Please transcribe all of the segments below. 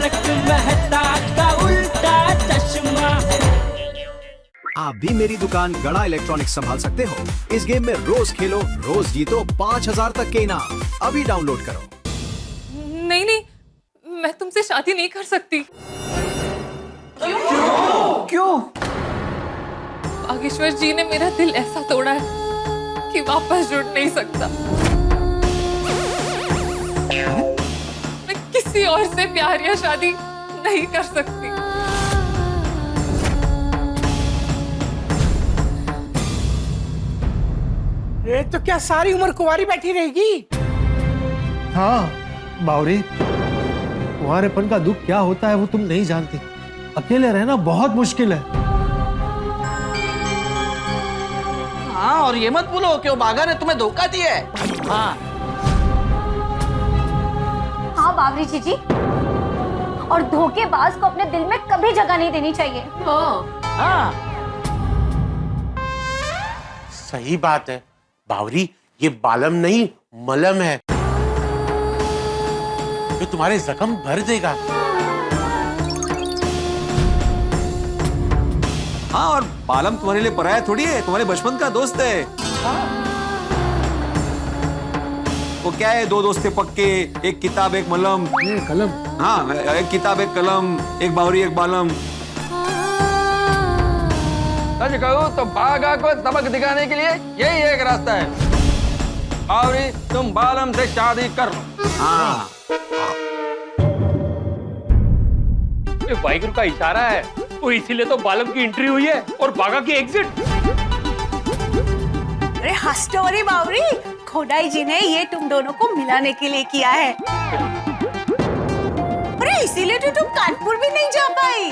तारक मेहता का उल्टा चश्मा। आप भी मेरी दुकान गड़ा इलेक्ट्रॉनिक्स संभाल सकते हो। इस गेम में रोज खेलो, रोज जीतो 5000 तक के इनाम। अभी डाउनलोड करो। नहीं नहीं, मैं तुमसे शादी नहीं कर सकती। क्यों? बागेश्वर जी ने मेरा दिल ऐसा तोड़ा है कि वापस जुड़ नहीं सकता। मैं किसी और से प्यार या शादी नहीं कर सकती। ये तो क्या सारी उम्र कुंवारी बैठी रहेगी? हाँ बावरी, कुंवारेपन का दुख क्या होता है वो तुम नहीं जानती। अकेले रहना बहुत मुश्किल है। हाँ, और ये मत भूलो कि वो बागा ने तुम्हें धोखा दिया है। हाँ हाँ बावरी जीजी, और धोखेबाज को अपने दिल में कभी जगह नहीं देनी चाहिए। हाँ, सही बात है बावरी, ये बालम नहीं मलम है जो तुम्हारे जख्म भर देगा। हाँ, और बालम तुम्हारे लिए पराया थोड़ी है, तुम्हारे बचपन का दोस्त है। वो क्या है, दो दोस्त थे पक्के, एक किताब एक मलम। कलम। हाँ, एक किताब एक कलम, एक बावरी एक बालम। सच कहूं तो बागा को सबक दिखाने के लिए यही एक रास्ता है। बावरी, तुम बालम से शादी कर लो। हाँ, ये वाहिगुरु का इशारा है, तो इसीलिए तो बालम की एंट्री हुई है और बागा की एग्जिट। अरे हस्टोरी बावरी, खोडाई जी ने ये तुम दोनों को मिलाने के लिए किया है। अरे इसीलिए तो तुम कानपुर भी नहीं जा पाई।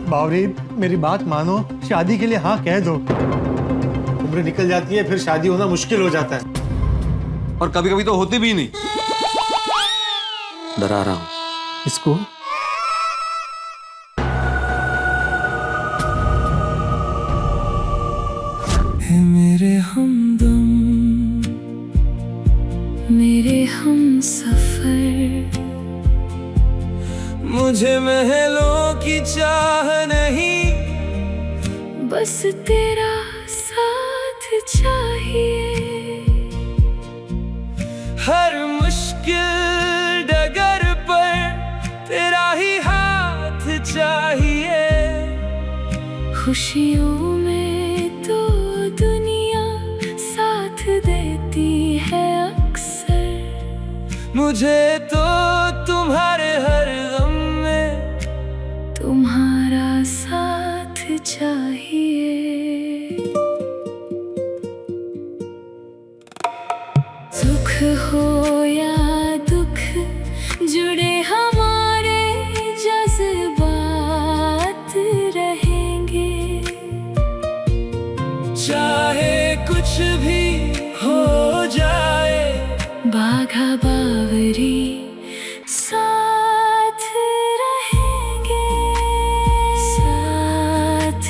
बावरी मेरी बात मानो, शादी के लिए हाँ कह दो। उम्र निकल जाती है, फिर शादी होना मुश्किल हो जाता है। और कभी कभी तो होती भी नहीं। डरा रहा हूं इसको। मेरे हमदम, मेरे हम सफर, मुझे महलों की चाह नहीं, बस तेरा साथ चाहिए। हर मुश्किल डगर पर तेरा ही हाथ चाहिए। खुशियों में तो दुनिया साथ देती है अक्सर, मुझे तो तुम्हारे हर गम में तुम्हारा साथ चाहिए। सुख हो या दुख, जुड़े हमारे जज्बात रहेंगे। चाहे कुछ भी हो जाए, बाघा बावरी साथ रहेंगे, साथ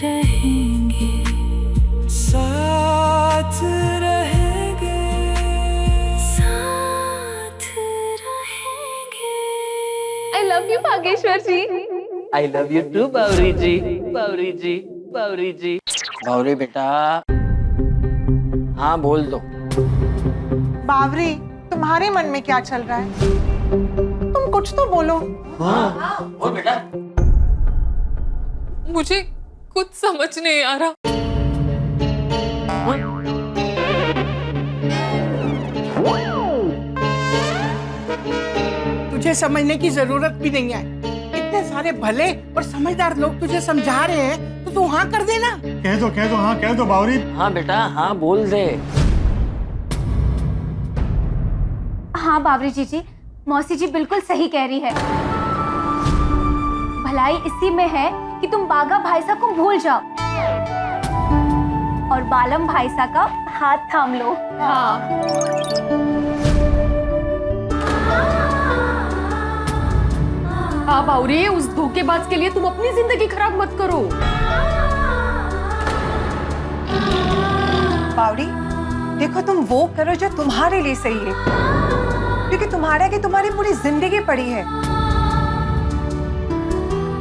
रहेंगे, साथ रहेंगे, साथ रहेंगे। I love you Bageshwar ji. I love you too Bawri ji, Bawri ji, Bawri ji. Bawri बेटा, हाँ बोल दो। बावरी, तुम्हारे मन में क्या चल रहा है? तुम कुछ तो बोलो। हाँ बोल बेटा। मुझे कुछ समझ नहीं आ रहा। तुझे समझने की जरूरत भी नहीं है। इतने सारे भले और समझदार लोग तुझे समझा रहे हैं, तो तू हाँ कर देना। कह दो हाँ कह दो बावरी। हाँ बेटा, हाँ बोल दे। हाँ बावरी जीजी, मौसी जी बिल्कुल सही कह रही है। भलाई इसी में है कि तुम बागा भाईसा को भूल जाओ और बालम भाईसा का हाथ थाम लो। हाँ बावरी, उस धोखेबाज के लिए तुम अपनी जिंदगी खराब मत करो। बावरी, देखो तुम वो करो जो तुम्हारे लिए सही है, क्योंकि तुम्हारे आगे तुम्हारी पूरी जिंदगी पड़ी है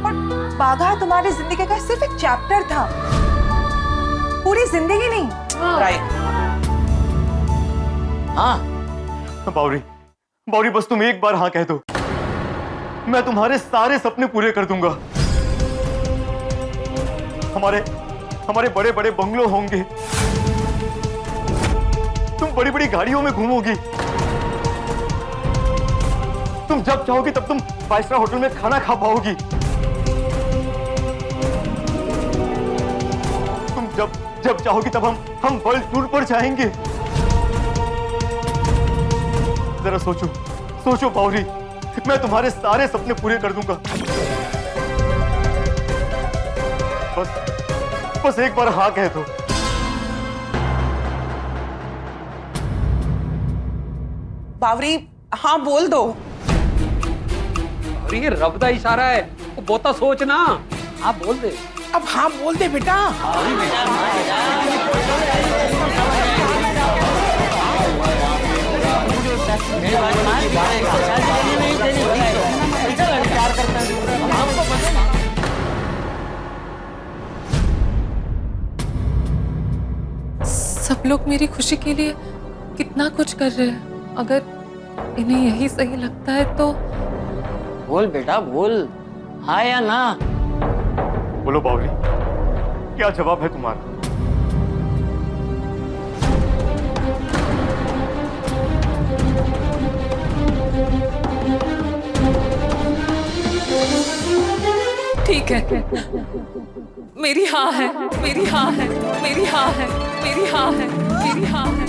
और बाघा तुम्हारी जिंदगी का सिर्फ एक चैप्टर था, पूरी जिंदगी नहीं। राइट। हाँ बावरी, बावरी बस तुम एक बार हाँ कह दो, मैं तुम्हारे सारे सपने पूरे कर दूंगा। हमारे बड़े बड़े बंगलो होंगे, तुम बड़ी बड़ी गाड़ियों में घूमोगी, तुम जब चाहोगी तब तुम 5 स्टार होटल में खाना खा पाओगी, तुम जब चाहोगी तब हम वर्ल्ड टूर पर जाएंगे। जरा सोचो बावरी, मैं तुम्हारे सारे सपने पूरे कर दूंगा। बस एक बार हाँ कह दो। बावरी हाँ बोल दो। और ये रब का इशारा है, वो बहुता सोच ना। हाँ बोल दे। अब हाँ बोल दे बेटा। सब लोग मेरी खुशी के लिए कितना कुछ कर रहे हैं। अगर इन्हें यही सही लगता है तो बोल बेटा बोल, हाँ या ना। बोलो बावली, क्या जवाब है तुम्हारा? ठीक है, मेरी हाँ है, मेरी हाँ है, मेरी हाँ है, मेरी हाँ है, मेरी हाँ है।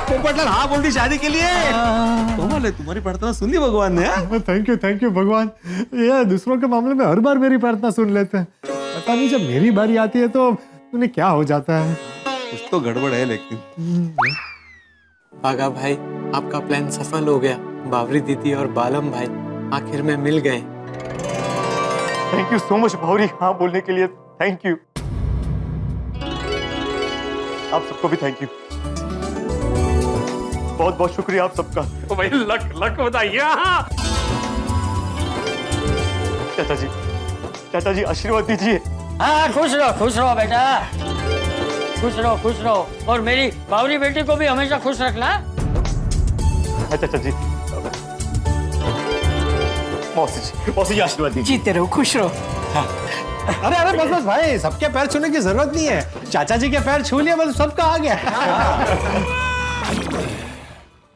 पोपटलाल हाँ बोल दी शादी के लिए। तुम्हारी प्रार्थना सुन ली भगवान ने। थैंक यू भगवान। ये दूसरों के मामले में हर बार मेरी प्रार्थना सुन लेते हैं। पता नहीं जब मेरी बारी आती है तो उन्हें क्या हो जाता है। कुछ तो गड़बड़ है लेकिन। बाघा भाई, आपका प्लान सफल हो गया। बावरी दीदी और बालम भाई आखिर में मिल गए। थैंक यू सो मच बावरी हाँ बोलने के लिए। Thank you. आप सबको भी थैंक यू। बहुत बहुत शुक्रिया आप सबका। तो भाई लक लक बताइए। चाचा जी आशीर्वाद दीजिए। हाँ खुश रहो बेटा, खुश रहो। और मेरी बावरी बेटी को भी हमेशा खुश रखना। चाचा जी, मौसी जी आशीर्वाद दीजिए। जीते रहो, खुश रहो। अरे बस भाई, सबके पैर छूने की जरूरत नहीं है। चाचा जी के पैर छू लिए, बस सबका आ गया।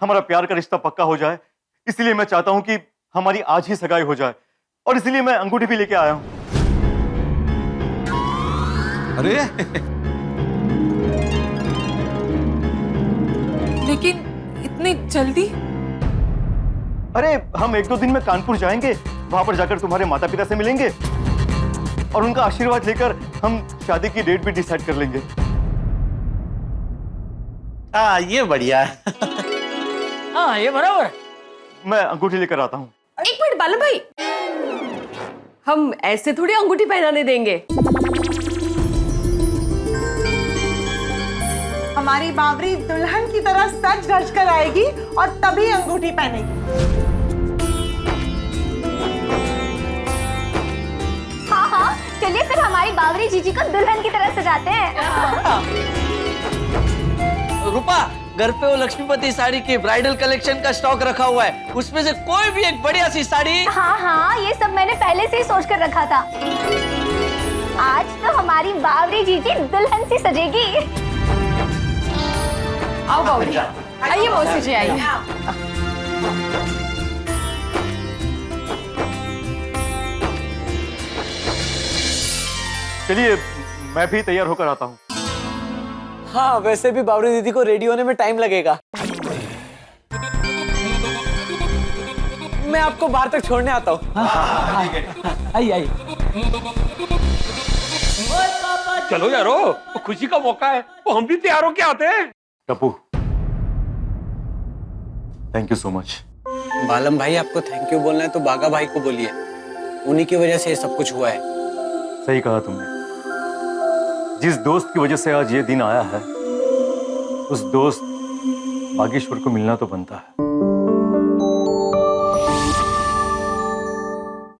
हमारा प्यार का रिश्ता पक्का हो जाए, इसलिए मैं चाहता हूं कि हमारी आज ही सगाई हो जाए, और इसलिए मैं अंगूठी भी लेके आया हूं। अरे लेकिन इतनी जल्दी? अरे हम 1-2 दिन में कानपुर जाएंगे, वहां पर जाकर तुम्हारे माता पिता से मिलेंगे और उनका आशीर्वाद लेकर हम शादी की डेट भी डिसाइड कर लेंगे। ये बढ़िया है। हाँ ये बराबर। मैं अंगूठी लेकर आता हूँ। एक मिनट बालम भाई, हम ऐसे थोड़ी अंगूठी पहनाने देंगे। हमारी बावरी दुल्हन की तरह सज धज कर आएगी और तभी अंगूठी पहनेगी। हाँ, चलिए फिर हमारी बावरी जीजी को दुल्हन की तरह सजाते हैं। रूपा, घर पे वो लक्ष्मीपति साड़ी की ब्राइडल कलेक्शन का स्टॉक रखा हुआ है, उसमें से कोई भी एक बढ़िया सी साड़ी। हाँ, ये सब मैंने पहले से ही सोच कर रखा था। आज तो हमारी बावरी जीजी दुल्हन सी सजेगी। आओ बावरी, आइए मौसी जी आइए। चलिए मैं भी तैयार होकर आता हूँ। हाँ वैसे भी बावरी दीदी को रेडी होने में टाइम लगेगा। मैं आपको बाहर तक छोड़ने आता हूँ। आइए। चलो यारो, वो खुशी का मौका है, वो हम भी तैयार होके आते हैं। Tappu, thank you so much. बालम भाई, आपको थैंक यू बोलना है तो बाघा भाई को बोलिए, उन्हीं की वजह से ये सब कुछ हुआ है। सही कहा तुमने। जिस दोस्त की वजह से आज ये दिन आया है, उस दोस्त बागेश्वर को मिलना तो बनता है।